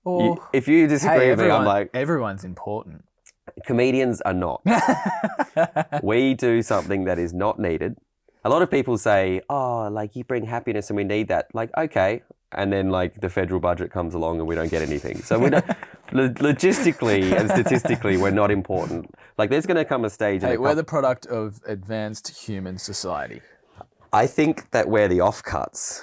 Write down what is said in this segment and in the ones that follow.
Or If you disagree with me, I'm like, everyone's important. comedians are not. We do something that is not needed. A lot of people say, oh, like you bring happiness and we need that. Like, okay. And then like the federal budget comes along and we don't get anything. So we don't, logistically and statistically, we're not important. Like there's going to come a stage. Hey, we're the product of advanced human society. I think that we're the offcuts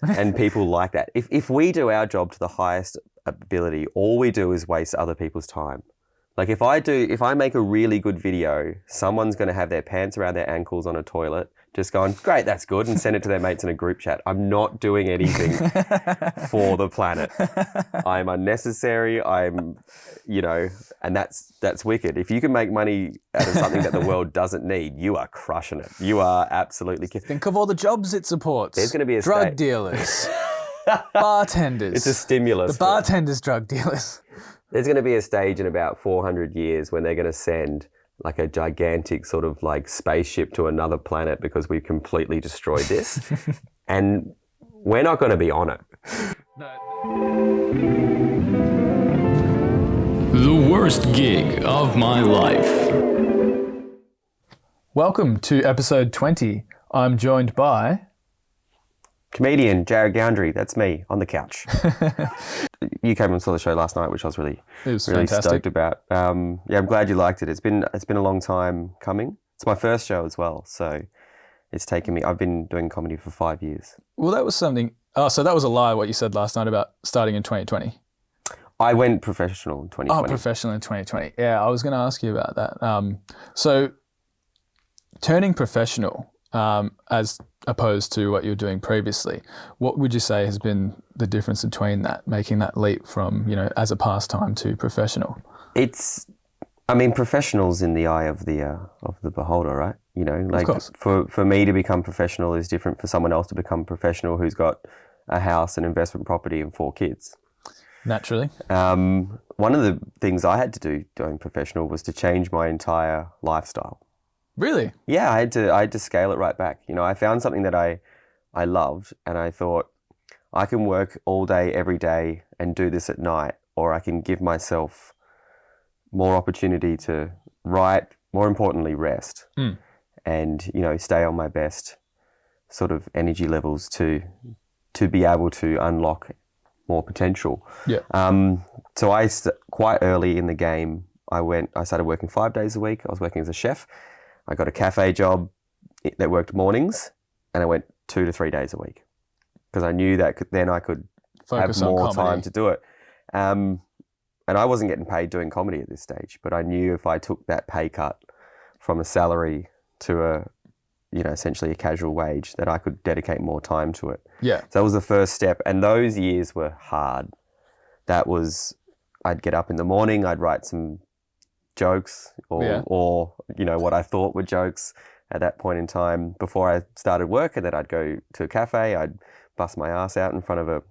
and people like that. If we do our job to the highest ability, all we do is waste other people's time. Like if I make a really good video, someone's going to have their pants around their ankles on a toilet, just going, great, that's good, and send it to their mates in a group chat. I'm not doing anything for the planet. I'm unnecessary. And that's wicked. If you can make money out of something that the world doesn't need, you are crushing it. You are absolutely. Think of all the jobs it supports. There's going to be a drug dealers, bartenders. It's a stimulus. The bartenders, drug dealers. There's going to be a stage in about 400 years when they're going to send like a gigantic sort of like spaceship to another planet because we've completely destroyed this. And we're not going to be on it. The worst gig of my life. Welcome to episode 20. I'm joined by... comedian Jarryd Goundrey. That's me on the couch. You came and saw the show last night, which I was really stoked about. I'm glad you liked it. It's been a long time coming. It's my first show as well, so it's taken me. I've been doing comedy for 5 years. Well, that was something. Oh, so that was a lie. What you said last night about starting in 2020. I went professional in 2020. Oh, professional in 2020. Yeah, I was going to ask you about that. So turning professional, as opposed to what you were doing previously, what would you say has been the difference between that, making that leap from, as a pastime to professional? Professional's in the eye of the beholder, right? Like of course. For me to become professional is different for someone else to become professional who's got a house, an investment property and 4 kids. Naturally. One of the things I had to do doing professional was to change my entire lifestyle. Really? Yeah, I had to scale it right back. I found something that I loved, and I thought I can work all day, every day, and do this at night, or I can give myself more opportunity to write, more importantly, rest, and stay on my best sort of energy levels to be able to unlock more potential. Yeah. So quite early in the game, I started working 5 days a week. I was working as a chef. I got a cafe job that worked mornings, and I went 2 to 3 days a week because I knew that then I could focus have more on time to do it. And I wasn't getting paid doing comedy at this stage, but I knew if I took that pay cut from a salary to essentially a casual wage, that I could dedicate more time to it. Yeah. So that was the first step, and those years were hard. I'd get up in the morning, I'd write some jokes or what I thought were jokes at that point in time before I started work, and then I'd go to a cafe, I'd bust my ass out in front of a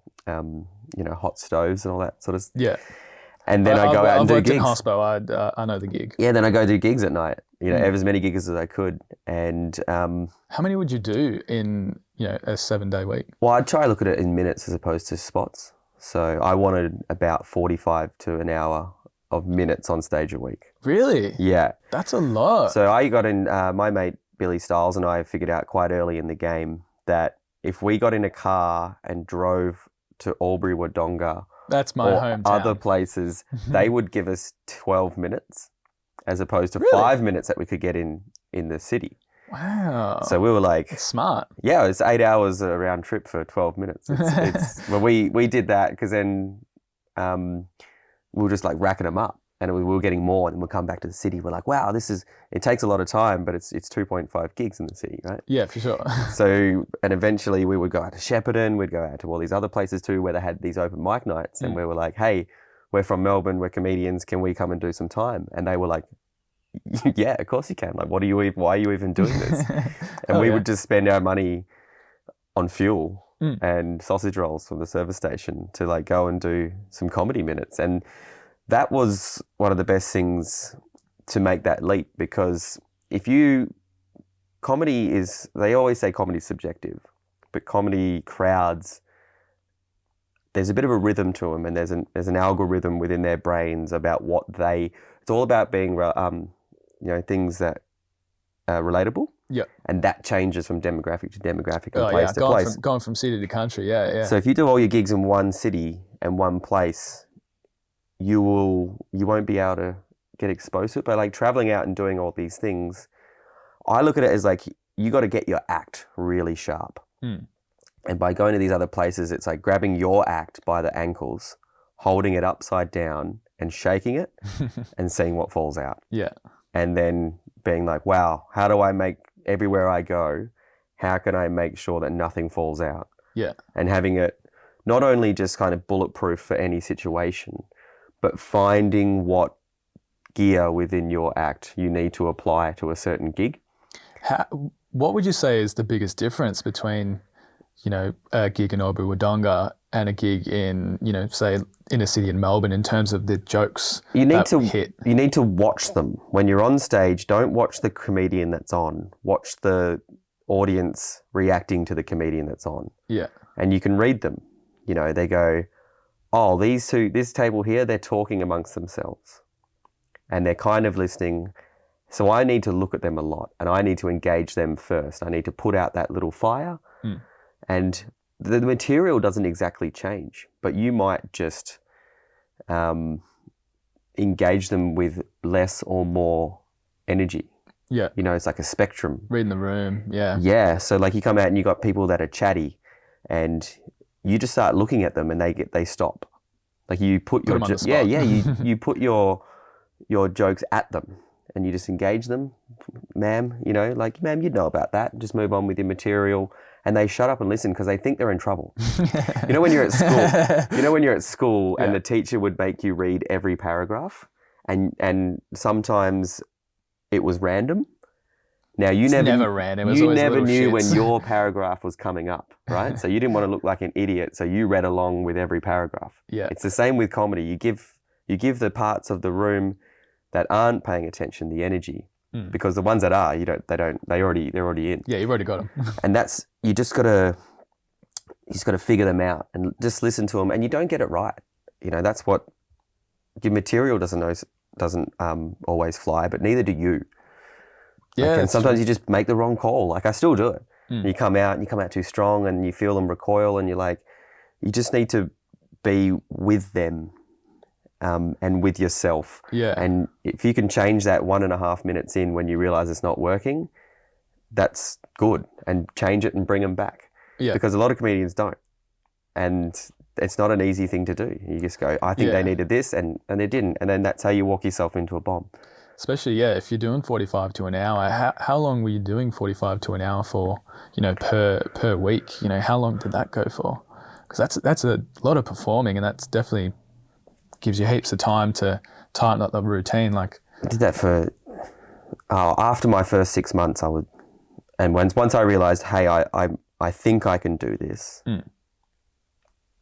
hot stoves and all that sort of and then I go out and do gigs. I've worked in hospo, I know the gig. Yeah, then I go do gigs at night, as many gigs as I could. And how many would you do in a 7-day week? Well, I'd try to look at it in minutes as opposed to spots. So I wanted about 45 to an hour of minutes on stage a week. Really? Yeah. That's a lot. So I got in, my mate Billy Stiles and I figured out quite early in the game that if we got in a car and drove to Albury Wodonga, that's my or hometown, other places, they would give us 12 minutes as opposed to Really? 5 minutes that we could get in the city. Wow. So we were like... That's smart. Yeah, it's 8 hours a round trip for 12 minutes. Well, we did that because then we were just like racking them up, and we were getting more, and then we'll come back to the city. We're like, wow, it takes a lot of time, but it's 2.5 gigs in the city, right? Yeah, for sure. So, and eventually we would go out to Shepparton, we'd go out to all these other places too where they had these open mic nights, and we were like, hey, we're from Melbourne, we're comedians, can we come and do some time? And they were like, yeah, of course you can. Like, why are you even doing this? And we would just spend our money on fuel and sausage rolls from the service station to like go and do some comedy minutes. And that was one of the best things to make that leap, because they always say comedy is subjective, but comedy crowds there's a bit of a rhythm to them, and there's an algorithm within their brains about what it's all about being, things that are relatable. Yeah. And that changes from demographic to demographic and place to place. Going from city to country. Yeah, yeah. So if you do all your gigs in one city and one place, you won't be able to get exposed to it. But like traveling out and doing all these things, I look at it as like you got to get your act really sharp. And by going to these other places, it's like grabbing your act by the ankles, holding it upside down and shaking it and seeing what falls out. Yeah. And then being like, wow, how do I make everywhere I go, how can I make sure that nothing falls out? Yeah. And having it not only just kind of bulletproof for any situation, but finding what gear within your act you need to apply to a certain gig. What would you say is the biggest difference between, a gig in Albury Wodonga and a gig in, say, in a city in Melbourne in terms of the jokes you need to hit? You need to watch them. When you're on stage, don't watch the comedian that's on. Watch the audience reacting to the comedian that's on. Yeah. And you can read them. They go, oh, this table here, they're talking amongst themselves. And they're kind of listening. So I need to look at them a lot, and I need to engage them first. I need to put out that little fire. And the material doesn't exactly change, but you might just engage them with less or more energy. Yeah. It's like a spectrum. Reading the room. Yeah. Yeah. So like you come out and you got people that are chatty, and you just start looking at them and they stop. Like you put your you put your jokes at them and you just engage them, ma'am. Ma'am, you'd know about that. Just move on with your material. And they shut up and listen because they think they're in trouble. When you're at school, and the teacher would make you read every paragraph, and sometimes it was random. Now you never random. You never knew when your paragraph was coming up, right? So you didn't want to look like an idiot, so you read along with every paragraph. Yeah. It's the same with comedy. You give the parts of the room that aren't paying attention the energy. Because the ones that are, they're already in. Yeah, you've already got them. And you just gotta figure them out and just listen to them. And you don't get it right. That's what your material doesn't always fly, but neither do you. Yeah. And sometimes you just make the wrong call. Like I still do it. You come out too strong, and you feel them recoil, and you're like, you just need to be with them. And with yourself. Yeah. And if you can change that 1.5 minutes in when you realize it's not working, that's good. And change it and bring them back. Yeah. Because a lot of comedians don't. And it's not an easy thing to do. You just go, I think they needed this, and they didn't. And then that's how you walk yourself into a bomb. Especially, if you're doing 45 to an hour, how long were you doing 45 to an hour for, per week? How long did that go for? Because that's a lot of performing, and that's definitely gives you heaps of time to tighten up the routine. Like I did that for after my first 6 months. Once I realized, hey, I think I can do this.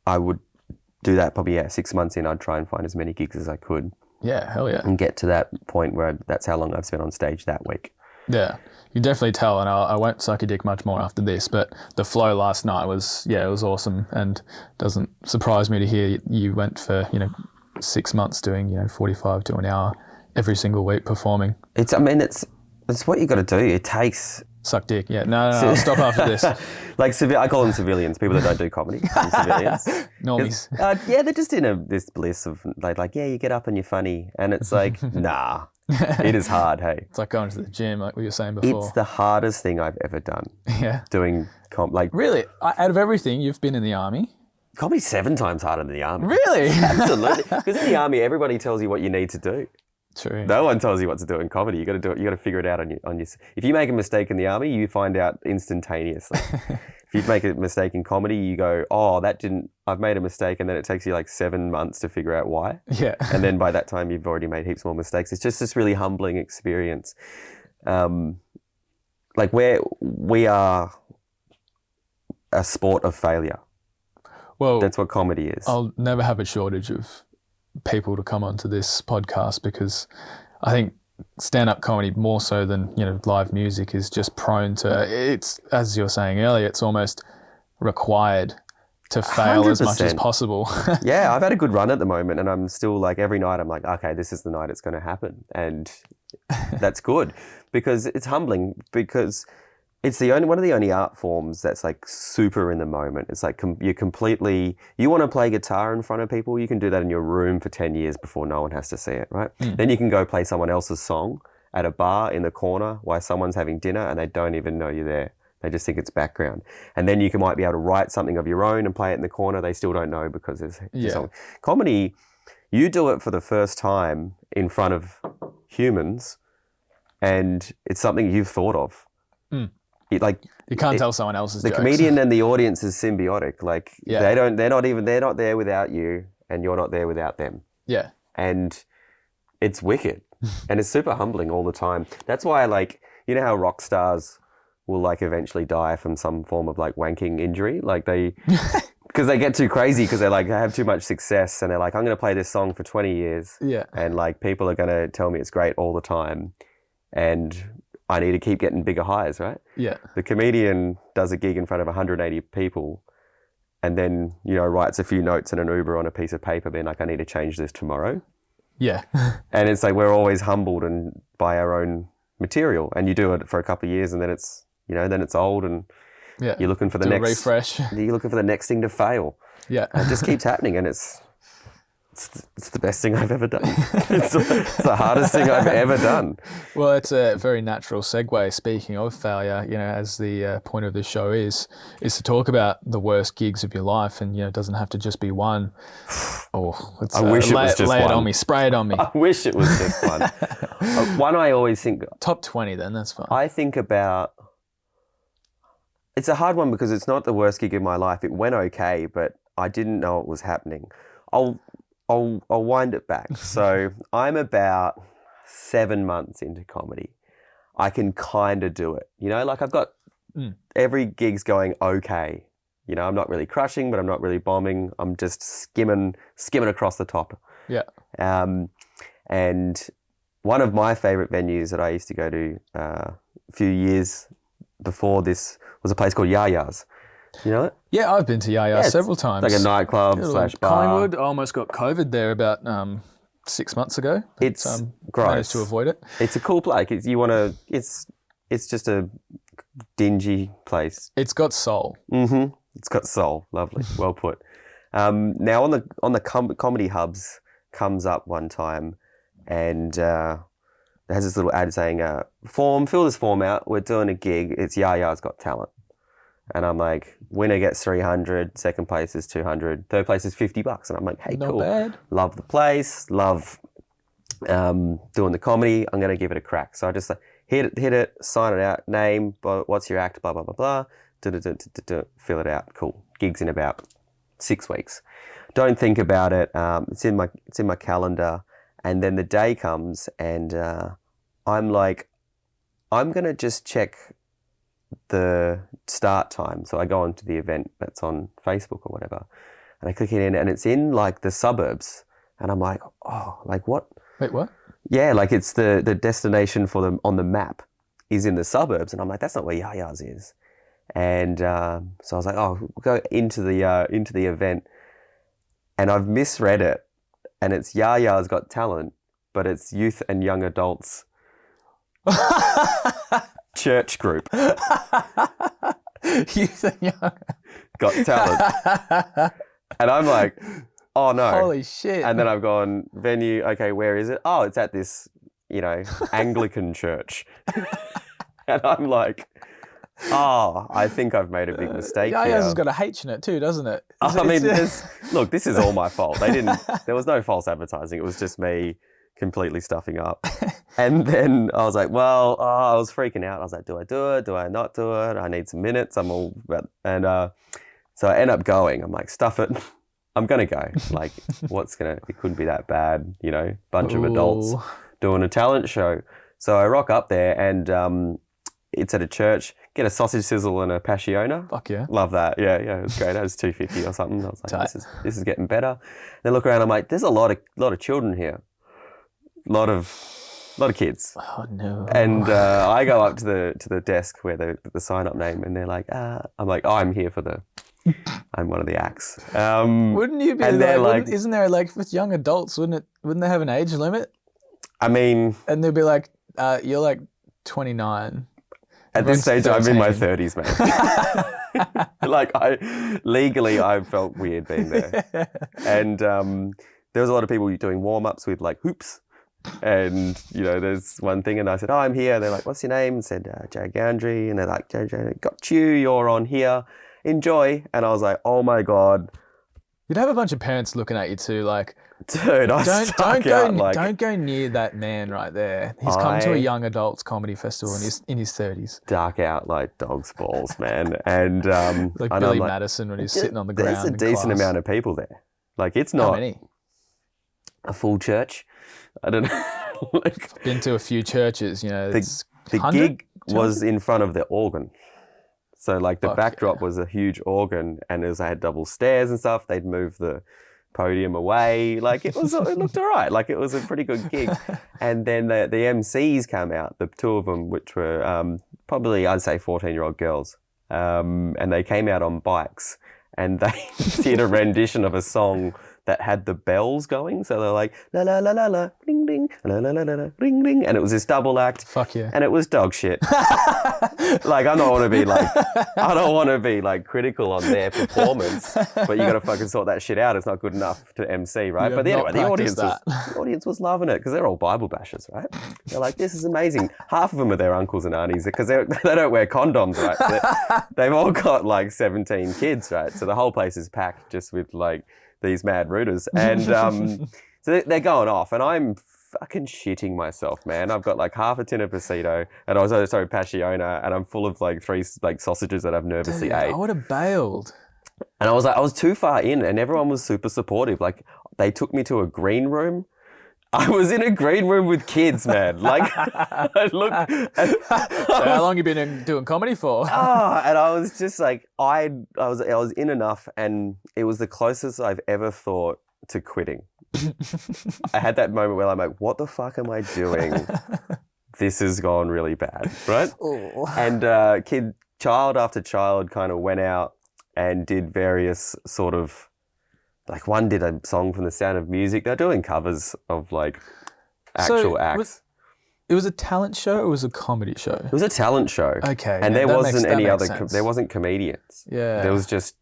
I would do that probably 6 months in. I'd try and find as many gigs as I could. Yeah, hell yeah. And get to that point where that's how long I've spent on stage that week. Yeah, you definitely tell, and I won't suck your dick much more after this, but the flow last night was awesome, and doesn't surprise me to hear you went for 6 months doing 45 to an hour every single week performing. It's what you got to do. It takes suck dick. Yeah, no, I'll stop after this. I call them civilians, people that don't do comedy. Civilians, normies. They're just in this bliss of you get up and you're funny, and it's like nah, it is hard. Hey, it's like going to the gym, like we were saying before. It's the hardest thing I've ever done. Yeah, doing really, out of everything, you've been in the army. Comedy's 7 times harder than the army. Really? Absolutely. Because in the army, everybody tells you what you need to do. True. No one tells you what to do in comedy. You got to do it. You got to figure it out on your. If you make a mistake in the army, you find out instantaneously. If you make a mistake in comedy, you go, "Oh, I've made a mistake," and then it takes you 7 months to figure out why. Yeah. And then by that time, you've already made heaps more mistakes. It's just this really humbling experience. We are a sport of failure. Well, that's what comedy is. I'll never have a shortage of people to come onto this podcast, because I think stand-up comedy, more so than live music, is just prone to, it's, as you were saying earlier, it's almost required to fail as much as 100%. possible. Yeah, I've had a good run at the moment, and I'm still like every night I'm like, okay, this is the night it's going to happen, and that's good because it's humbling because it's one of the only art forms that's like super in the moment. It's like you want to play guitar in front of people, you can do that in your room for 10 years before no one has to see it, right? Then you can go play someone else's song at a bar in the corner while someone's having dinner and they don't even know you're there. They just think it's background. And then might be able to write something of your own and play it in the corner. They still don't know because it's something. Comedy, you do it for the first time in front of humans and it's something you've thought of. You can't tell someone else's the jokes. comedian and the audience is symbiotic. Like they're not there without you and you're not there without them. Yeah. And it's wicked. And it's super humbling all the time. That's why you know how rock stars will eventually die from some form of wanking injury? Because they get too crazy because they have too much success and they're like, I'm going to play this song for 20 years. Yeah. And people are going to tell me it's great all the time. And I need to keep getting bigger highs, right? Yeah. The comedian does a gig in front of 180 people and then, writes a few notes in an Uber on a piece of paper being like, I need to change this tomorrow. Yeah. And it's we're always humbled by our own material, and you do it for a couple of years and then it's, then it's old and you're looking for the next refresh. You're looking for the next thing to fail. Yeah. And it just keeps happening and it's the best thing I've ever done. It's the hardest thing I've ever done. Well, it's a very natural segue. Speaking of failure, as the point of this show is to talk about the worst gigs of your life, and it doesn't have to just be one. I wish it was just lay one. it on me, spray it on me. I wish it was just one. One I always think. Top 20, then that's fine. I think about. It's a hard one because it's not the worst gig of my life. It went okay, but I didn't know it was happening. I'll wind it back. So I'm about 7 months into comedy. I can kind of do it. I've got every gig's going okay. I'm not really crushing, but I'm not really bombing. I'm just skimming across the top. Yeah. And one of my favorite venues that I used to go to a few years before this was a place called Jarryd's. You know it? Yeah, I've been to Yaya several times. It's like a nightclub / bar. Collingwood. I almost got COVID there about 6 months ago. It's gross. Managed to avoid it. It's a cool place. It's just a dingy place. It's got soul. Mm-hmm. It's got soul. Lovely. Well put. Now on the comedy hubs comes up one time, and it has this little ad saying, fill this form out. We're doing a gig. It's Yaya's Got Talent. And I'm like, winner gets 300, second place is 200, third place is $50. And I'm like, hey, Not cool. bad. Love the place, love doing the comedy. I'm going to give it a crack. So I just hit it, sign it out, name, what's your act, blah, blah, blah, blah, fill it out. Cool. Gigs in about 6 weeks. Don't think about it. It's in my calendar. And then the day comes and I'm like, I'm going to just check the start time. So I go onto the event that's on Facebook or whatever, and I click it in, and it's in the suburbs, and I'm like, oh, what? Wait, what? Yeah, it's the destination for them on the map is in the suburbs, and I'm like, that's not where Yaya's is, and so I was like, oh, we'll go into the event, and I've misread it, and it's Yaya's Got Talent, but it's youth and young adults. Church group. Youth and young. Got Talent. And I'm like, oh no. Holy shit. And then I've gone, venue, okay, where is it? Oh, it's at this, Anglican church. And I'm like, oh, I think I've made a big mistake here. Yaya's has got a H in it too, doesn't it? Look, this is all my fault. There was no false advertising. It was just me completely stuffing up. And then I was like, I was freaking out. I was like, do I do it? Do I not do it? I need some minutes. I'm all about, and so I end up going. I'm like, stuff it. I'm going to go. It couldn't be that bad, bunch of adults doing a talent show. So I rock up there and it's at a church, get a sausage sizzle and a passiona. Fuck yeah. Love that. Yeah, it was great. It was $2.50 or something. I was like, this is getting better. Then I look around, I'm like, there's a lot of children here. A lot of kids. Oh no. And I go up to the desk where the sign up name, and they're like, I'm like, oh, I'm here for the I'm one of the acts. Wouldn't you be and they're like, isn't there like with young adults, wouldn't they have an age limit? I mean, And they'd be like, you're like 29. at this stage, I'm in my 13. 30s, man. Like legally, I felt weird being there. And there was a lot of people doing warm-ups with like hoops. And, there's one thing, and I said, I'm here. They're like, what's your name? And said, Jarryd Goundrey. And they're like, Jarryd, got you. You're on here. Enjoy. And I was like, oh my God. You'd have a bunch of parents looking at you too, like, dude, don't go near that man right there. He's come to a young adults comedy festival and he's in his 30s. Dark out like dog's balls, man. And like Billy Madison when he's sitting on the ground. There's a decent amount of people there. Like, it's not How many? A full church. I don't know. I've been to a few churches, The 100? gig was in front of the organ. So like the backdrop yeah. was a huge organ, and as I had double stairs and stuff, they'd move the podium away. Like it looked all right. Like it was a pretty good gig. And then the MCs came out, the two of them, which were probably, I'd say 14-year-old girls. And they came out on bikes, and they did a rendition of a song that had the bells going. So they're like, la la la la la, ding ding, la la la la la, ding ding. And it was this double act. Fuck yeah. And it was dog shit. Like, I don't want to be like critical on their performance, but you got to fucking sort that shit out. It's not good enough to MC, right? But anyway, the audience was loving it because they're all Bible bashers, right? They're like, this is amazing. Half of them are their uncles and aunties because they don't wear condoms, right? So they've all got like 17 kids, right? So the whole place is packed just with like these mad rooters. And so they're going off, and I'm fucking shitting myself, man. I've got like half a tin of Pasito, and I was Passiona, and I'm full of like 3 like sausages that I've nervously ate. I would have bailed. And I was too far in, and everyone was super supportive. Like, they took me to a green room. I was in a green room with kids, man. Like, I looked. So how long you been doing comedy for? And I was just like, I was in enough, and it was the closest I've ever thought to quitting. I had that moment where I'm like, what the fuck am I doing? This has gone really bad, right? Ooh. And child after child kind of went out and did various sort of, like, one did a song from The Sound of Music. They're doing covers of like actual acts. It was a talent show or it was a comedy show? It was a talent show. Okay. And there wasn't any other, sense. there wasn't comedians. Yeah. There was just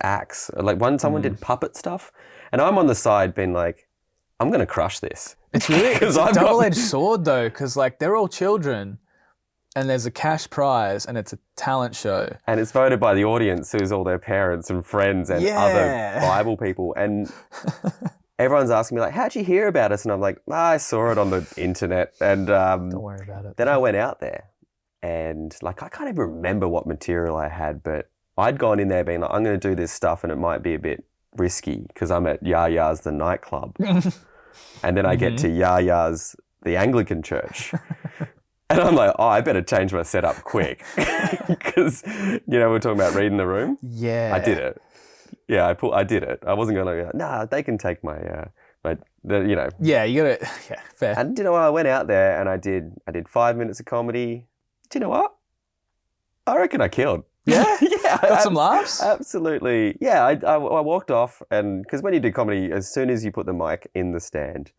acts. Like someone did puppet stuff, and I'm on the side being like, I'm going to crush this. It's really, it's a double-edged sword though, because like they're all children and there's a cash prize and it's a talent show. And it's voted by the audience, who's all their parents and friends and other Bible people. And everyone's asking me like, how'd you hear about us? And I'm like, I saw it on the internet. And don't worry about it. Then I went out there, and like, I can't even remember what material I had, but I'd gone in there being like, I'm going to do this stuff and it might be a bit risky because I'm at Yaya's, the nightclub. And then I get to Yaya's, the Anglican church. And I'm like, I better change my setup quick. Because, we're talking about reading the room. Yeah. I did it. Yeah, I did it. I wasn't going to go, nah, they can take my, Yeah, you got to, yeah, fair. And I went out there and I did 5 minutes of comedy. Do you know what? I reckon I killed. Yeah? Yeah. Got some laughs? Absolutely. Yeah, I walked off, and because when you do comedy, as soon as you put the mic in the stand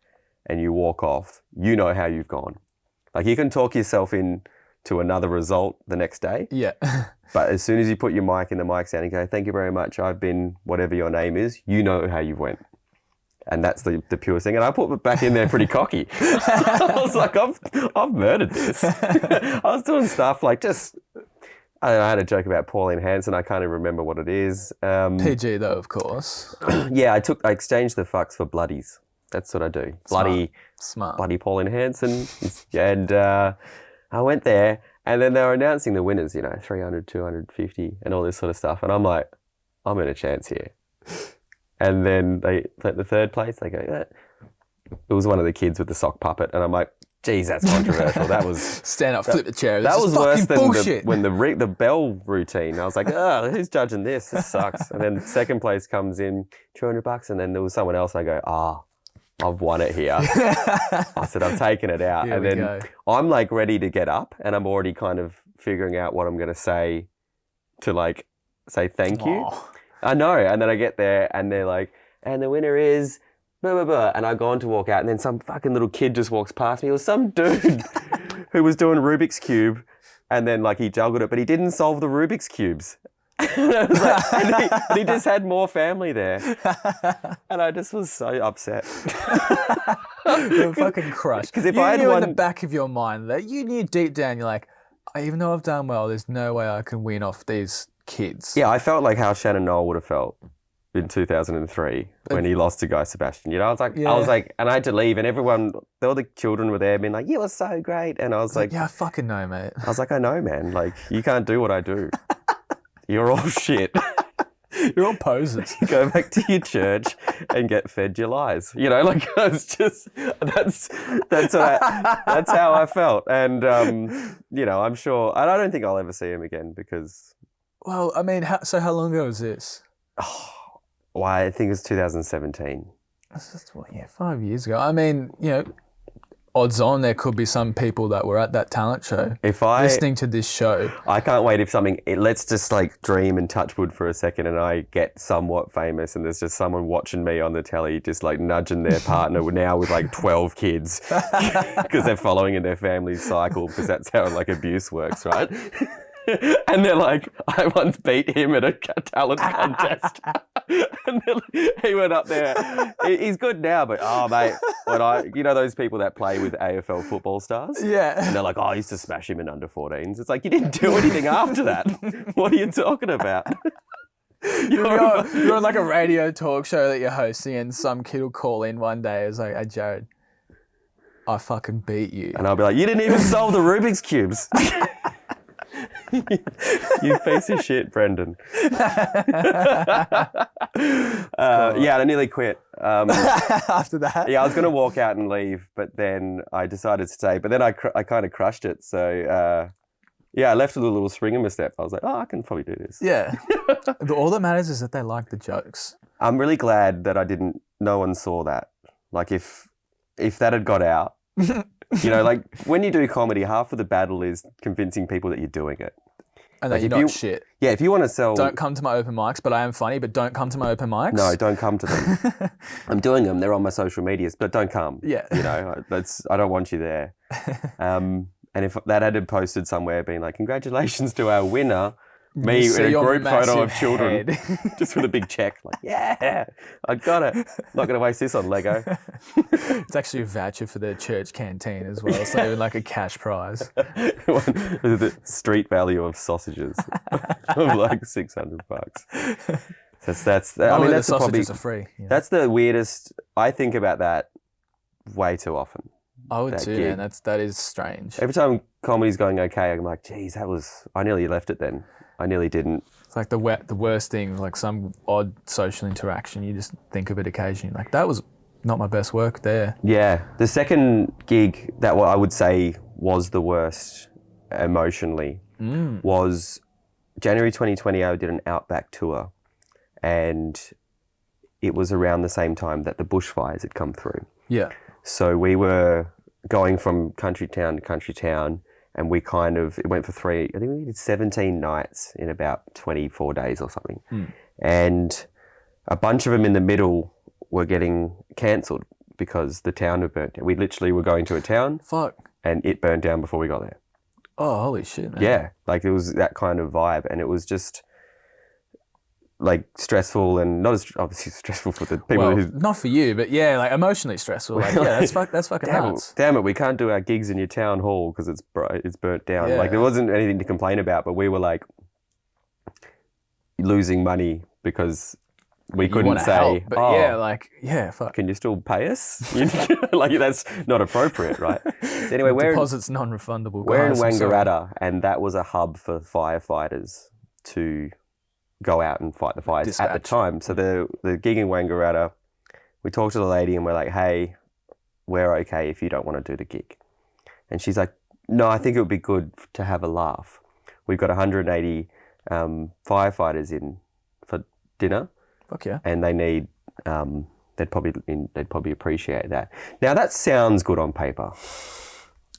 and you walk off, you know how you've gone. Like, you can talk yourself in to another result the next day. Yeah. But as soon as you put your mic in the mic stand and go, thank you very much, I've been whatever your name is, you know how you went. And that's the purest thing. And I put it back in there pretty cocky. I was like, I've murdered this. I was doing stuff like I had a joke about Pauline Hanson. I can't even remember what it is. PG though, of course. Yeah, I exchanged the fucks for bloodies. That's what I do. Smart. Bloody Pauline Hanson. And I went there, and then they were announcing the winners, 300, 250 and all this sort of stuff. And I'm like, I'm in a chance here. And then they put the third place. They go, it was one of the kids with the sock puppet. And I'm like, geez, that's controversial. That was... Stand up, flip the chair. That was worse than bullshit. when the bell routine. I was like, who's judging this? This sucks. And then second place comes in, $200. And then there was someone else. And I go, I've won it here. I said, I've taken it out. Here and then I'm like ready to get up, and I'm already kind of figuring out what I'm going to say to like say thank you. Oh. I know. And then I get there and they're like, and the winner is blah, blah, blah. And I go on to walk out and then some fucking little kid just walks past me. It was some dude who was doing Rubik's Cube and then like he juggled it, but he didn't solve the Rubik's Cubes. And I was like, and he just had more family there. And I just was so upset. You're fucking crushed. Because if you I had knew one in the back of your mind that you knew deep down, you're like, even though I've done well, there's no way I can win off these kids. Yeah, I felt like how Shannon Noel would have felt in 2003 when he lost to Guy Sebastian. You know, I was like, and I had to leave, and everyone, all the children were there, being like, "You were so great," and I was like, "Yeah, I fucking know, mate." I was like, "I know, man. Like, you can't do what I do. You're all shit. You're all posers. Go back to your church and get fed your lies." You know, like it's just that's how I felt, and you know, I'm sure, and I don't think I'll ever see him again because. Well, I mean, so how long ago was this? Well, I think it was 2017. That's just, 5 years ago. I mean, you know, odds on there could be some people that were at that talent show listening to this show. I can't wait if let's just like dream and touch wood for a second and I get somewhat famous and there's just someone watching me on the telly just like nudging their partner now with like 12 kids because they're following in their family's cycle because that's how like abuse works, right? And they're like, I once beat him at a talent contest. And he went up there. He's good now, but mate, you know those people that play with AFL football stars? Yeah. And they're like, I used to smash him in under 14s. It's like, you didn't do anything after that. What are you talking about? You're on like a radio talk show that you're hosting and some kid will call in one day. It's like, "Hey, Jarryd, I fucking beat you." And I'll be like, you didn't even solve the Rubik's Cubes. You piece of shit, Brendan. I nearly quit. After that? Yeah, I was going to walk out and leave, but then I decided to stay. But then I kind of crushed it. So, I left with a little spring in my step. I was like, I can probably do this. Yeah. All that matters is that they like the jokes. I'm really glad that no one saw that. Like if that had got out, you know, like when you do comedy, half of the battle is convincing people that you're doing it. And that you're not shit. Yeah, if you want to sell... Don't come to my open mics, but I am funny, but don't come to my open mics. No, don't come to them. I'm doing them. They're on my social medias, but don't come. Yeah. You know, I don't want you there. And if that had been posted somewhere being like, congratulations to our winner, me in a group photo of children, just with a big check, like, yeah, I got it. Not going to waste this on Lego. It's actually a voucher for the church canteen as well. It's not even like a cash prize. The street value of sausages of like $600. I mean, the sausages are free. Yeah. That's the weirdest. I think about that way too often. I would too, man. That is strange. Every time comedy's going okay, I'm like, geez, I nearly left it then. I nearly didn't. It's like the worst thing, like some odd social interaction. You just think of it occasionally. Like, that was not my best work there. Yeah. The second gig that I would say was the worst emotionally was January 2020. I did an Outback tour and it was around the same time that the bushfires had come through. Yeah. So we were going from country town to country town. And it went for I think we did 17 nights in about 24 days or something. And a bunch of them in the middle were getting cancelled because the town had burnt down. We literally were going to a town. Fuck. And it burned down before we got there. Oh, holy shit, man. Yeah. Like it was that kind of vibe. And it was just like stressful and not as obviously stressful for the people who... not for you, but yeah, like emotionally stressful. Like, yeah, that's fucking nuts. Damn it, we can't do our gigs in your town hall because it's burnt down. Yeah. Like there wasn't anything to complain about, but we were like losing money because we couldn't say, help, but fuck. Can you still pay us? Like that's not appropriate, right? So anyway, deposit's non-refundable. We're in Wangaratta, and that was a hub for firefighters to go out and fight the fires at the time. So the gig in Wangaratta, we talked to the lady and we're like, hey, we're okay if you don't want to do the gig. And she's like, no, I think it would be good to have a laugh. We've got 180 firefighters in for dinner. Fuck yeah. And they need, they'd probably appreciate that. Now that sounds good on paper.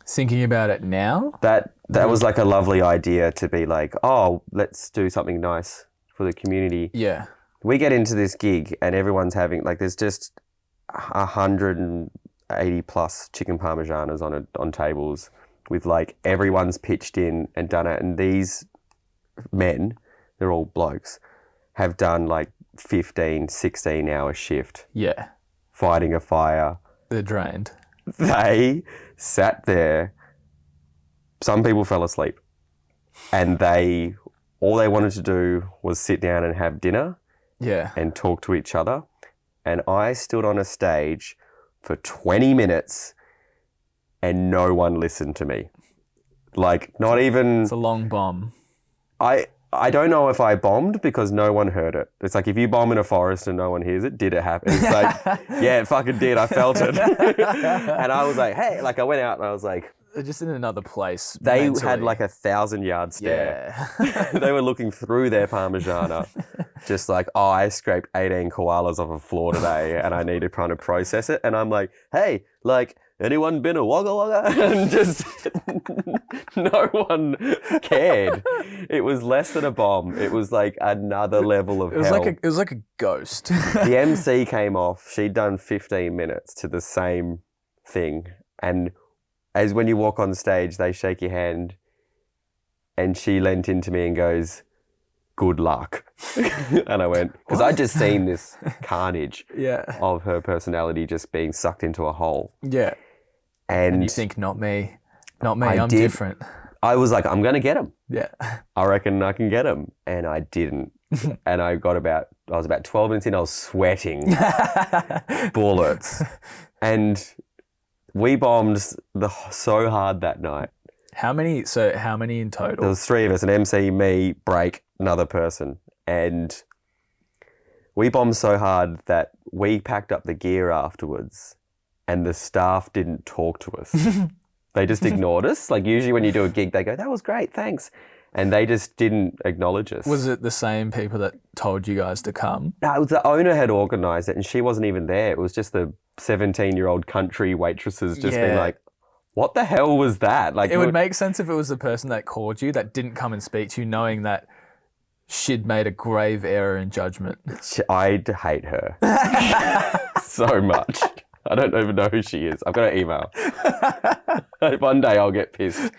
Thinking about it now? That was like a lovely idea to be like, oh, let's do something nice for the community. Yeah. We get into this gig and everyone's having, like, there's just 180 plus chicken parmesanas on tables with, like, everyone's pitched in and done it. And these men, they're all blokes, have done like 15, 16 hour shift. Yeah. Fighting a fire. They're drained. They sat there. Some people fell asleep and all they wanted to do was sit down and have dinner. Yeah. And talk to each other. And I stood on a stage for 20 minutes and no one listened to me. Like, not even... It's a long bomb. I don't know if I bombed because no one heard it. It's like if you bomb in a forest and no one hears it, did it happen? It's like, yeah, it fucking did. I felt it. And I was like, hey, like I went out and I was like... They're just in another place. They mentally. had like 1,000-yard stare. Yeah. They were looking through their Parmigiana, just like, oh, I scraped 18 koalas off a floor today and I need to kind of process it. And I'm like, hey, like, anyone been a Wagga Wagga? And just no one cared. It was less than a bomb. It was like another level of hell. It was like a ghost. The MC came off. She'd done 15 minutes to the same thing. And as when you walk on stage, they shake your hand and she leant into me and goes, good luck. And I went, because I'd just seen this carnage of her personality just being sucked into a hole. Yeah. And you think, not me, I'm different. I was like, I'm going to get him. Yeah. I reckon I can get him. And I didn't. And I was about 12 minutes in, I was sweating bullets. And we bombed so hard that night. How many in total? There was 3 of us, an MC, me, Break, another person. And we bombed so hard that we packed up the gear afterwards and the staff didn't talk to us. They just ignored us. Like usually when you do a gig, they go, that was great, thanks. And they just didn't acknowledge us. Was it the same people that told you guys to come? No, it was the owner had organised it and she wasn't even there. It was just the 17-year-old country waitresses just being like, what the hell was that? Like, it would make sense if it was the person that called you that didn't come and speak to you, knowing that she'd made a grave error in judgment. I'd hate her so much. I don't even know who she is. I've got her email. One day I'll get pissed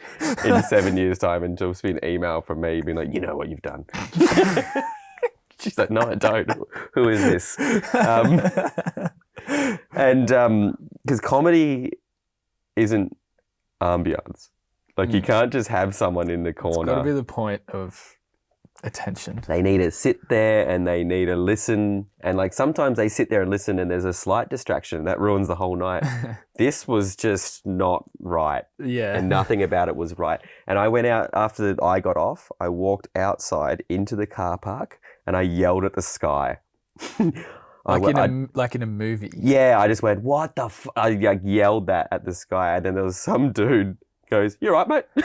in 7 years' time and it'll be an email from me being like, you know what you've done. She's like, no, I don't. Who is this? And because comedy isn't ambiance. Like you can't just have someone in the corner. It's got to be the point of attention. They need to sit there and they need to listen. And like sometimes they sit there and listen and there's a slight distraction that ruins the whole night. This was just not right. Yeah. And nothing about it was right. And I went out after I got off, I walked outside into the car park and I yelled at the sky. Like in a movie. Yeah, I just went, what the I like, yelled that at the sky. And then there was some dude goes, you all right, mate?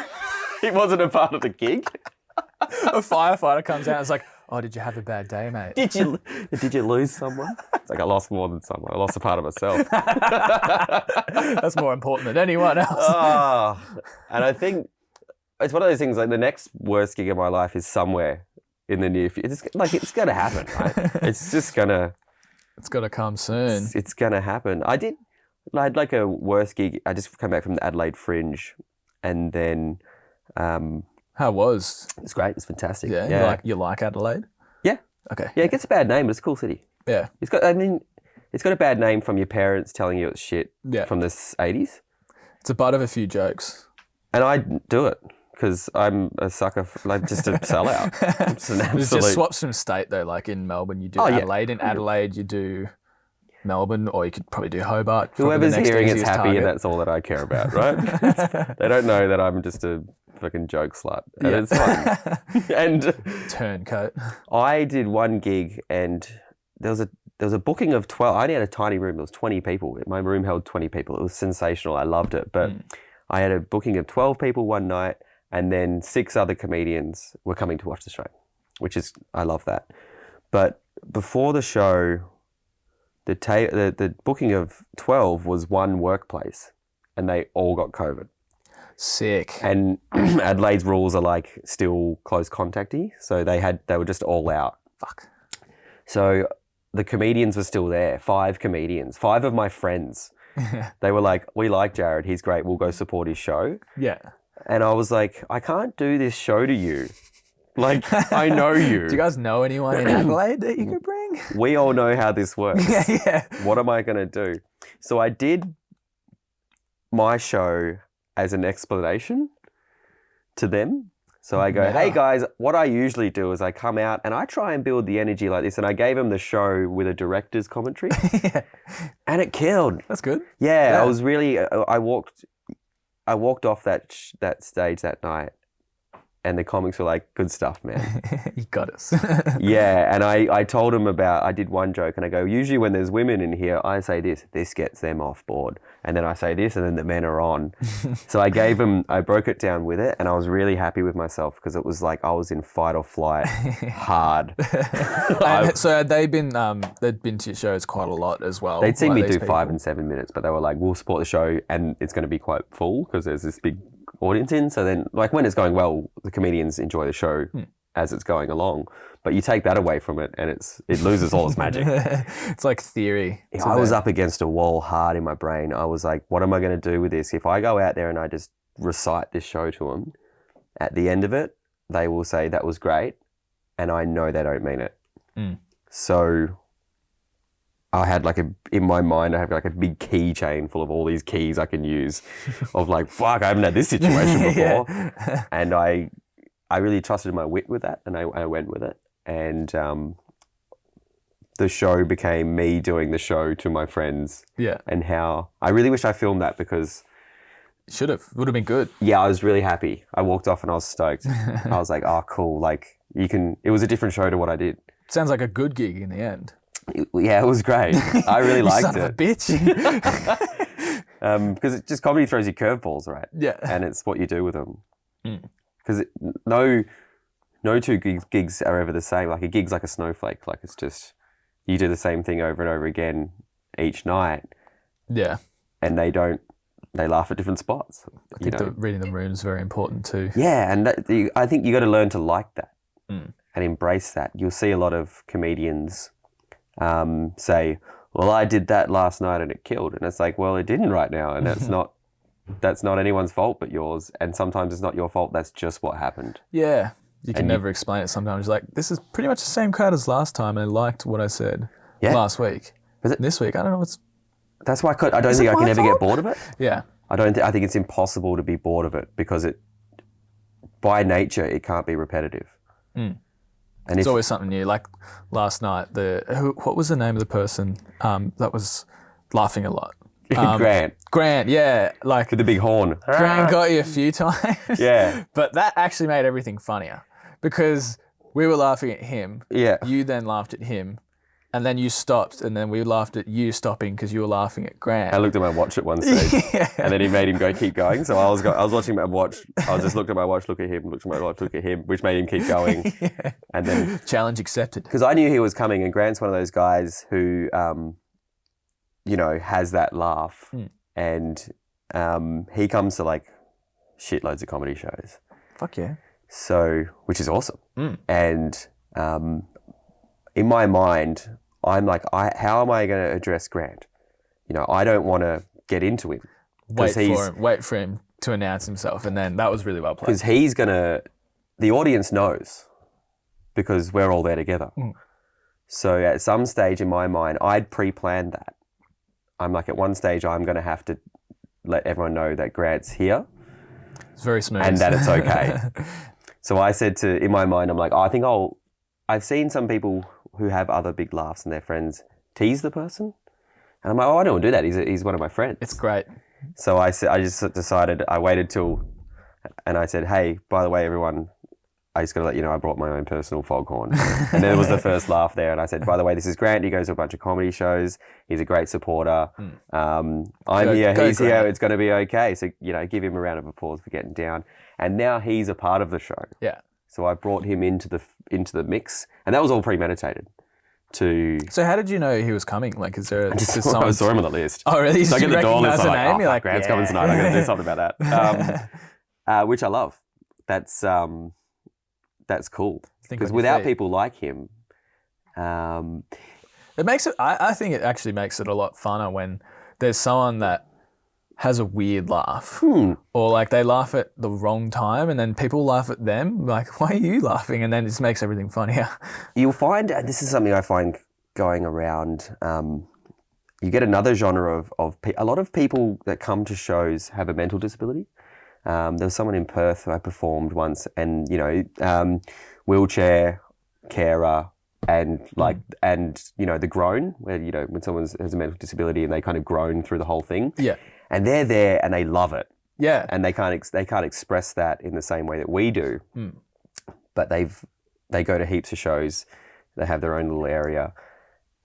He wasn't a part of the gig. A firefighter comes out and is like, oh, did you have a bad day, mate? Did you lose someone? It's like, I lost more than someone. I lost a part of myself. That's more important than anyone else. Oh, and I think it's one of those things, like the next worst gig of my life is somewhere in the near future. It's going to happen, right? It's just going to... It's got to come soon. It's going to happen. I had like a worst gig. I just came back from the Adelaide Fringe and then... How was? It's great. It's fantastic. Yeah. You like Adelaide? Yeah. Okay. Yeah, it gets a bad name, but it's a cool city. Yeah. It's got a bad name from your parents telling you it's shit from the 80s. It's a butt of a few jokes. And I do it because I'm a sucker for, like, just a sellout. It's an absolute... Just swap some state though, like in Melbourne you do Adelaide. In Adelaide you do Melbourne, or you could probably do Hobart. Whoever's hearing it's happy and that's all that I care about, right? They don't know that I'm just a fucking joke slut. And it's fun. And turncoat. I did one gig and there was a booking of 12. I only had a tiny room. There was 20 people. My room held 20 people. It was sensational. I loved it. But I had a booking of 12 people one night and then 6 other comedians were coming to watch the show, which is, I love that. But before the show, the booking of 12 was one workplace and they all got COVID. Sick. And Adelaide's rules are like still close contacty. So they were just all out. Fuck. So the comedians were still there, 5 comedians, 5 of my friends. They were like, we like Jarryd, he's great, we'll go support his show. Yeah. And I was like, I can't do this show to you. Like, I know you. Do you guys know anyone in Adelaide that you could bring? We all know how this works. Yeah. What am I going to do? So I did my show as an explanation to them. So I go, hey guys, what I usually do is I come out and I try and build the energy like this. And I gave them the show with a director's commentary. Yeah. And it killed. That's good. Yeah, I was really, I walked off that stage that night. And the comics were like, good stuff, man. You got us. Yeah, and I told them I did one joke and I go, usually when there's women in here, I say this gets them off board. And then I say this and then the men are on. So I broke it down with it and I was really happy with myself because it was like I was in fight or flight hard. So they'd been to your shows quite a lot as well. They'd seen like me these do people. 5 and 7 minutes, but they were like, we'll support the show and it's going to be quite full because there's this big audience in. So then, like when it's going well, the comedians enjoy the show as it's going along. But you take that away from it, and it loses all its magic. It's like theory. I was up against a wall hard in my brain. I was like, what am I going to do with this? If I go out there and I just recite this show to them, at the end of it, they will say that was great, and I know they don't mean it. So I had in my mind, I have like a big keychain full of all these keys I can use of like, fuck, I haven't had this situation before. Yeah. And I really trusted my wit with that and I went with it. And the show became me doing the show to my friends. Yeah. And how I really wish I filmed that because should have. Would have been good. yeah, I was really happy. I walked off and I was stoked. I was like, oh, cool. Like it was a different show to what I did. Sounds like a good gig in the end. Yeah, it was great. I really You liked son it. of a bitch. Because it just comedy throws you curveballs, right? Yeah. And it's what you do with them. Because no 2 gigs are ever the same. Like a gig's like a snowflake. Like it's just, you do the same thing over and over again each night. Yeah. And they laugh at different spots. I think reading the room is very important too. Yeah, and I think you got to learn to like that and embrace that. You'll see a lot of comedians say, well, I did that last night and it killed. And it's like, well, it didn't right now. And that's not anyone's fault but yours. And sometimes it's not your fault. That's just what happened. Yeah. You can never explain it sometimes. You're like, this is pretty much the same crowd as last time and I liked what I said last week. This week, I don't know what's... That's why I don't think I can ever get bored of it. Yeah. I think it's impossible to be bored of it because by nature, it can't be repetitive. And It's always something new. Like last night, what was the name of the person that was laughing a lot? Grant, yeah. Like with the big horn. Grant got you a few times. Yeah. But that actually made everything funnier because we were laughing at him. Yeah. You then laughed at him. And then you stopped, and then we laughed at you stopping because you were laughing at Grant. I looked at my watch at one stage, and then he made him keep going. So I was watching my watch. I was just looked at my watch, look at him, looked at my watch, look at him, which made him keep going. Yeah. And then challenge accepted. Because I knew he was coming, and Grant's one of those guys who, has that laugh, and he comes to like shitloads of comedy shows. Fuck yeah! So, which is awesome, and in my mind, I'm like, how am I going to address Grant? I don't want to get into him. Wait for him to announce himself, and then that was really well played. Because the audience knows, because we're all there together. So at some stage in my mind, I'd pre-planned that. I'm like, at one stage, I'm going to have to let everyone know that Grant's here. It's very smooth. And that it's okay. So I said in my mind, I'm like, I've seen some people who have other big laughs and their friends tease the person. And I'm like, I don't want to do that. He's one of my friends. It's great. So I just decided, I waited and I said, hey, by the way, everyone, I just got to let you know I brought my own personal foghorn. And then it was the first laugh there. And I said, by the way, this is Grant. He goes to a bunch of comedy shows. He's a great supporter. I'm here. He's here. It's going to be okay. So, give him a round of applause for getting down. And now he's a part of the show. Yeah. So I brought him into the mix, and that was all premeditated. So how did you know he was coming? Like, is there? I saw him on the list. Oh, really? So I get the door list. I'm like, You're like, Grant's coming tonight. I'm going to do something about that. Which I love. That's cool. Because without people like him, It makes it. I think it actually makes it a lot funner when there's someone that has a weird laugh, or like they laugh at the wrong time, and then people laugh at them. Like, why are you laughing? And then it just makes everything funnier. You'll find, and this is something I find going around. You get another genre of a lot of people that come to shows have a mental disability. There was someone in Perth who I performed once, and wheelchair carer. And the groan, where when someone has a mental disability and they kind of groan through the whole thing, and they're there and they love it, and they can't express that in the same way that we do, but they go to heaps of shows, they have their own little area,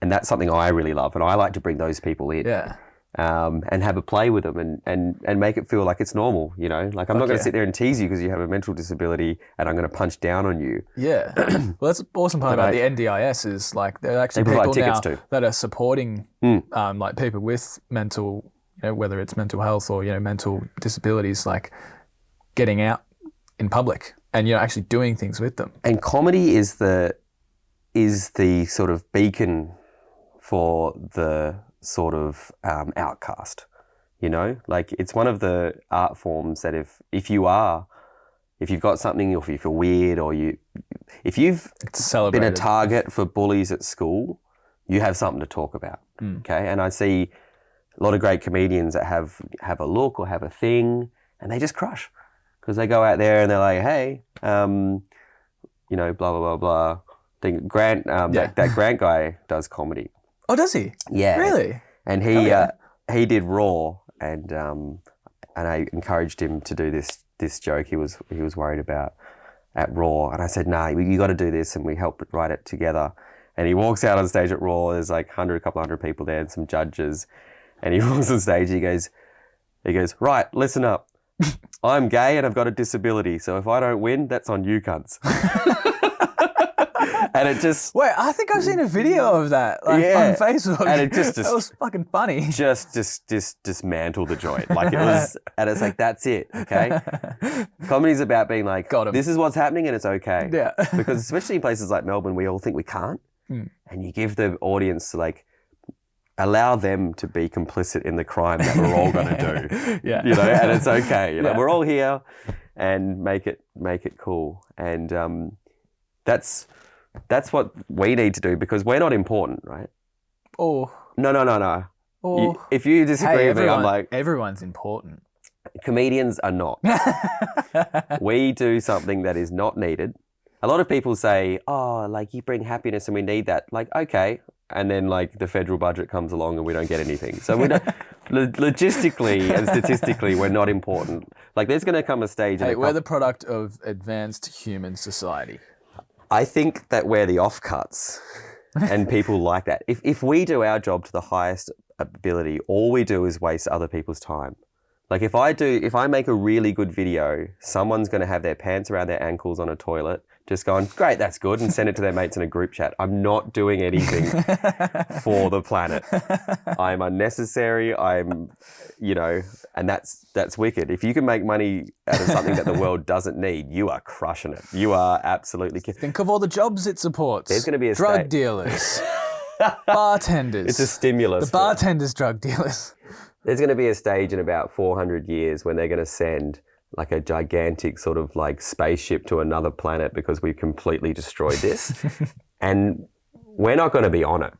and that's something I really love, and I like to bring those people in, and have a play with them and make it feel like it's normal, like I'm not going to sit there and tease you because you have a mental disability and I'm going to punch down on you. Yeah. Well, that's the awesome part about the NDIS is like there are actually people now that are supporting like people with mental, whether it's mental health or, mental disabilities, like getting out in public and, actually doing things with them. And comedy is the sort of beacon for the sort of outcast, like it's one of the art forms that if you've got something, or if you're weird, or if you've been a target for bullies at school, you have something to talk about. Okay, and I see a lot of great comedians that have a look or have a thing, and they just crush because they go out there and they're like, hey, blah blah blah blah. Grant, that Grant guy does comedy. Oh, does he? Yeah. Really? And he did Raw, and I encouraged him to do this joke he was worried about at Raw, and I said, nah, you got to do this, and we helped write it together. And he walks out on stage at Raw. There's like a couple hundred people there and some judges, and he walks on stage. He goes, right, listen up. I'm gay and I've got a disability, so if I don't win, that's on you cunts. And it just... Wait, I think I've seen a video of that on Facebook. And it just that was fucking funny. Just dismantled the joint. Like it was... And it's like, that's it, okay? Comedy's about being like, this is what's happening and it's okay. Yeah. Because especially in places like Melbourne, we all think we can't. And you give the audience, like, allow them to be complicit in the crime that we're all going to do. Yeah. And it's okay. We're all here, and make it cool. And that's what we need to do, because we're not important, right? Oh. No. Oh. If you disagree with me, I'm like... Everyone's important. Comedians are not. We do something that is not needed. A lot of people say, oh, like, you bring happiness and we need that. Like, okay. And then, like, the federal budget comes along and we don't get anything. So we don't... Logistically and statistically, we're not important. Like, there's going to come a stage... Hey, we're the product of advanced human society. I think that we're the offcuts, and people like that. If we do our job to the highest ability, all we do is waste other people's time. Like if I make a really good video, someone's going to have their pants around their ankles on a toilet, just going, great, that's good, and send it to their mates in a group chat. I'm not doing anything for the planet. I'm unnecessary. And that's wicked. If you can make money out of something that the world doesn't need, you are crushing it. You are absolutely... Think of all the jobs it supports. There's going to be a drug dealers, bartenders. It's a stimulus. The bartenders, drug dealers. There's going to be a stage in about 400 years when they're going to send like a gigantic sort of like spaceship to another planet because we've completely destroyed this. And we're not going to be on it.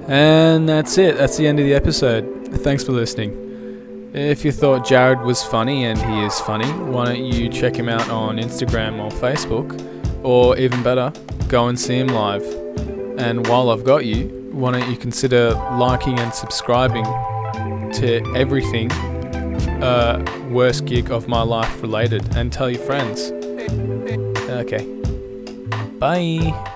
And that's it. That's the end of the episode. Thanks for listening. If you thought Jarryd was funny, and he is funny, why don't you check him out on Instagram or Facebook? Or even better, go and see him live. And while I've got you, why don't you consider liking and subscribing to everything worst gig of my life related, and tell your friends. Okay. Bye.